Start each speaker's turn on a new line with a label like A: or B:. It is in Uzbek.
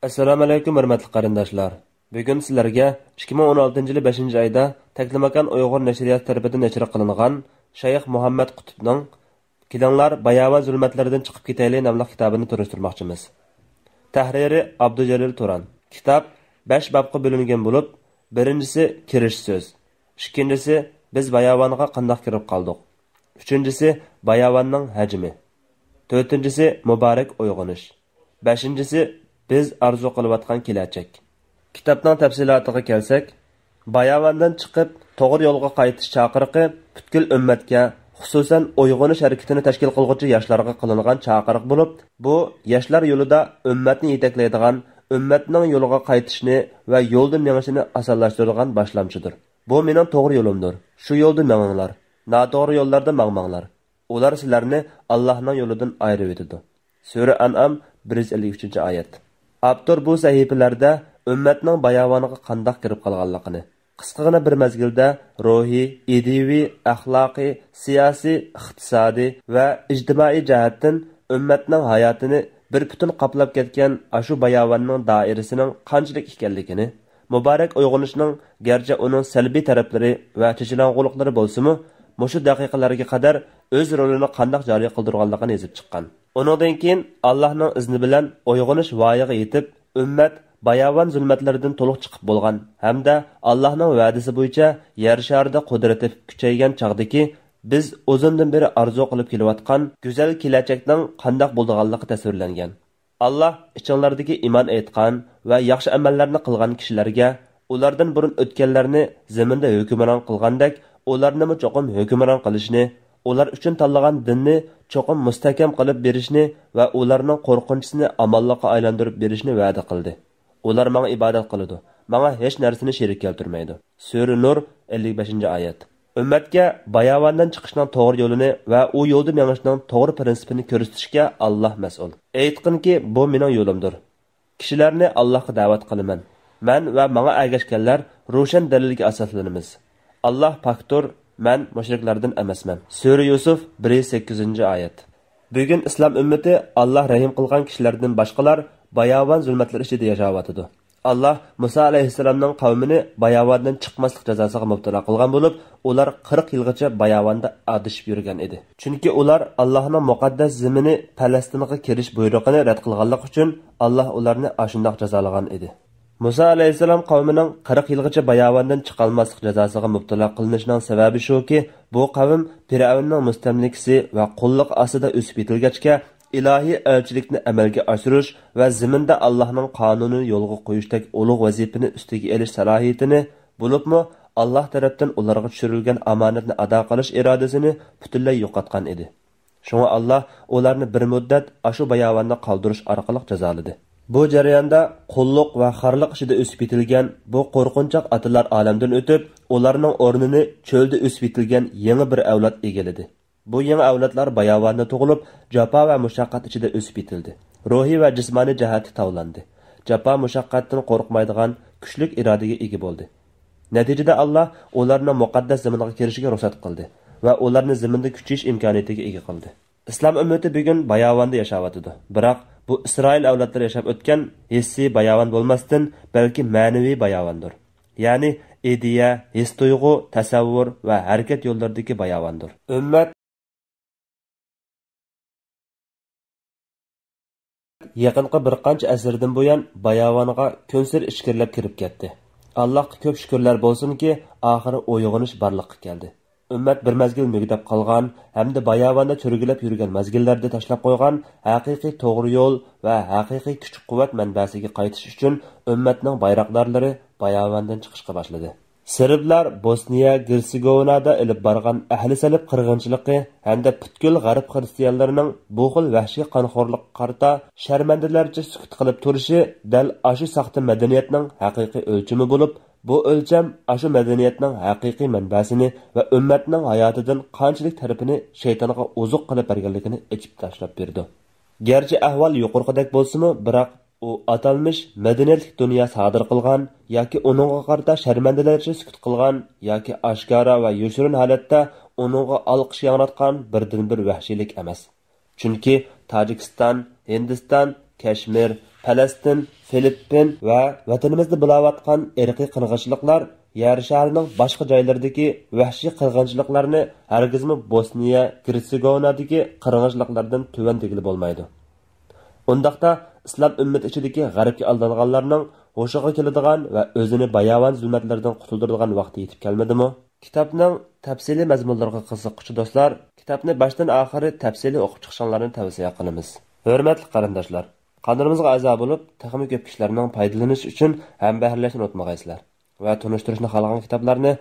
A: Assalomu alaykum hurmatli qarindoshlar. Bugun sizlarga 2016-yil 5-oyda Taklamakan Uyg'ur nashriyati tomonidan nashr qilingan Shayx Muhammad Qutbning "Kilanglar Bayavan zulmatlaridan chiqib ketaylik" nomli kitobini tanishtirmoqchimiz. Tahriri Abdujalil Turan. Kitob 5 bobga bo'lingan bo'lib, birinchisi kirish so'z, ikkinchisi biz Bayavonga qanday kirib qoldik, uchinchisi Bayavonning hajmi, to'rtinchisi muborak uyg'onish, beshinchisi biz arzu qilayotgan kelajak. Kitobning tafsilotiga kelsak, Bayavondan chiqib to'g'ri yo'lga qaytish chaqiriqi butkul ummatga, xususan uyg'onish harakatini tashkil qiluvchi yoshlarga qilingan chaqiriq bo'lib, bu yoshlar yo'lida ummatni yetaklaydigan, ummatning yo'liga qaytishni va yo'lda mengishini osonlashtiradigan boshlamchidir. Bu mening to'g'ri yo'limdir. Shu yo'lda menginglar. Noto'g'ri yo'llarda mangmanglar. Ular sizlarni Allohning yo'lidan ayirib etadi. Sura An'am 153-oyat. Avtor bu sahifalarda ummatning Bayavoniga qanday kirib qolganligini, qisqagina bir mezgilda ruhiy, ideviy, axloqiy, siyosiy, iqtisodiy va ijtimoiy jihatdan ummatning hayotini bir butun qoplab ketgan ashu Bayavonning doirasining qanchalik ekanligini, muborak uyg'onishning garchi uning salbiy taraflari va chechalang'uliklari bo'lsa-mu, mushu daqiqalarga qadar o'z rolini qanday joriy qildirganligini yozib chiqqan. Undan keyin Allohning izni bilan uyg'onish voyaga yetib, ummat Bayavon zulmatlaridan to'liq chiqib bo'lgan hamda Allohning va'dasi bo'yicha yer sharida qudrati kuchaygan chaqdiki, biz o'zimdan beri arzu qilib kelayotgan go'zal kelajakning qanday bo'lganligi tasvirlangan. Alloh ichinglardagi iymon aytgan va yaxshi amallarni qilgan kishilarga ulardan burun o'tganlarni zaminda hukmron qilgandek, ularni cho'qim hukmron qilishni, ular uchun tanlagan dinni cho'qim mustahkam qilib berishni va ularning qo'rqinchisini amallikqa aylantirib berishni va'da qildi. Ular menga ibodat qiladi, menga hech narsani sherik keltirmaydi. Sura Nur 55-oyat. Ummatga Bayavondan chiqishning to'g'ri yo'lini va u yo'lda mengishning to'g'ri prinsipini ko'rsatishga Alloh mas'ul. Aytqinki, bu mening yo'limdir. Kishilarni Allohga da'vat qilaman. Men va menga ergashganlar ro'shan dalilga asoslanamiz. Alloh paktur, men mushriklardan emasman. Sura Yusuf 1-8-oyat. Bugun islom ummati Alloh rahim qilgan kishilardan boshqalar Bayavon zulmatlari ichida yashayotdi. Alloh Musa alayhissalomning qavmini Bayavondan chiqmaslik jazosiga mubtalo qilgan bo'lib, ular 40 yilgacha Bayavonda adishib yurgan edi. Chunki ular Allohning muqaddas zamini Falastinga kirish buyrug'ini rad qilganlik uchun Alloh ularni ashundoq jazolagan edi. Musa alayhissalom qavmining 40 yilgacha Bayavondan chiqolmaslik jazosiga mubtalo qilinishining sababi shuki, bu qavm Firavnning mustamlikasi va qulluq ostida o'sib yetilgachga ilohiy elchilikni amalga oshirish va zaminda Allohning qonunini yo'lga qo'yishdek ulug' vazifani ustiga olish salohiyatini, bo'libmi Alloh tarafdan ularga tushirilgan omonatni ado qilish irodasini butunlay yo'qotgan edi. Shunga Alloh ularni bir muddat ashu Bayavonni qoldirish orqali jazoladi. Bu jarayonda qulluq va xorliq ichida o'sib yetilgan bu qo'rqinchoq atalar olamdan o'tib, ularning o'rnini cho'lda o'sib yetilgan yangi bir avlod egalladi. Bu yangi avlodlar Bayavonda tug'ilib, jafo va mushaqqat ichida o'sib yetildi. Ruhiy va jismoniy jihati tavlandi. Jafo mushaqqatdan qo'rqmaydigan kuchli irodaga ega bo'ldi. Natijada Alloh ularni muqaddas zaminga kirishiga ruxsat qildi va ularni zaminda kuchish imkoniyatiga ega qildi. Islom ummati bugun Bayavonda yashayotdi. Biroq bu Isroil avlodlari yashab o'tgan hissiy Bayavon bo'lmasdan, balki ma'naviy Bayavondir. Ya'ni ideya, his tuyg'u, tasavvur va harakat yo'llaridagi Bayavondir. Ummat yaqinqi bir qancha asrdan buyon Bayavonga ko'nsir ishkirlab kirib ketdi. Allohga ko'p shukrlar bo'lsinki, oxiri uyg'onish barliqqa keldi. Ummat bir mazgil mugdab qolgan hamda Bayavonda cho'rgilab yurgan mazgillarda tashlab qo'ygan haqiqiy to'g'ri yo'l va haqiqiy kuch-quvvat manbasiga qaytish uchun ummatning bayroqdorlari Bayavondan chiqishga boshladi. Serblar Bosniya, Gersegovinada ilib borgan ahli salib qirg'inchiligi hamda butkul g'arb xristianlarining bu xil vahshiy qonxo'rlik qarta sharmandalarcha sukut qilib turishi dal ashu saxta madaniyatning haqiqiy o'lchami bo'lib, bu o'lcham ashu madaniyatning haqiqiy manbasini va ummatning hayotidan qanchalik tarafini shaytonga ozuq qilib berganligini ichib tashlab berdi. Garchi ahvol yuqorqidek bo'lsa-mu, biroq u atalmish madaniyatlik dunyo sodir qilgan yoki uningga qarata sharmandalarcha sukut qilgan yoki oshkora va yoshirin holatda uningga olqish yangratgan birdan bir vahshiylik emas. Chunki Tojikiston, Hindiston, Kashmir, Falastin, Filippin va vatanimizda bo'layotgan irqiy qirg'inchiliklar yer sharining boshqa joylaridagi vahshiy qirg'inchiliklarni hargizmi Bosniya, Hersegovinadagi qirg'inchiliklardan tuvan degili bo'lmaydi. Undaqda islom ummati ichidagi g'arbga aldanganlarning hushiga keladigan va o'zini bayavan zulmatlardan qutuldiradigan vaqti yetib kelmadimi? Kitobning tafsiliy mazmunlariga qiziquvchi do'stlar, kitobni boshdan oxiri tafsiliy o'qib chiqishingizni tavsiya qilamiz. Hurmatli qarindoshlar, qanotimizga a'zo bo'lib, texnik ko'p kishilarning foydalanishi uchun hambaharlashni unutmag'aysizlar va tunishtirishni xohlagan kitoblarni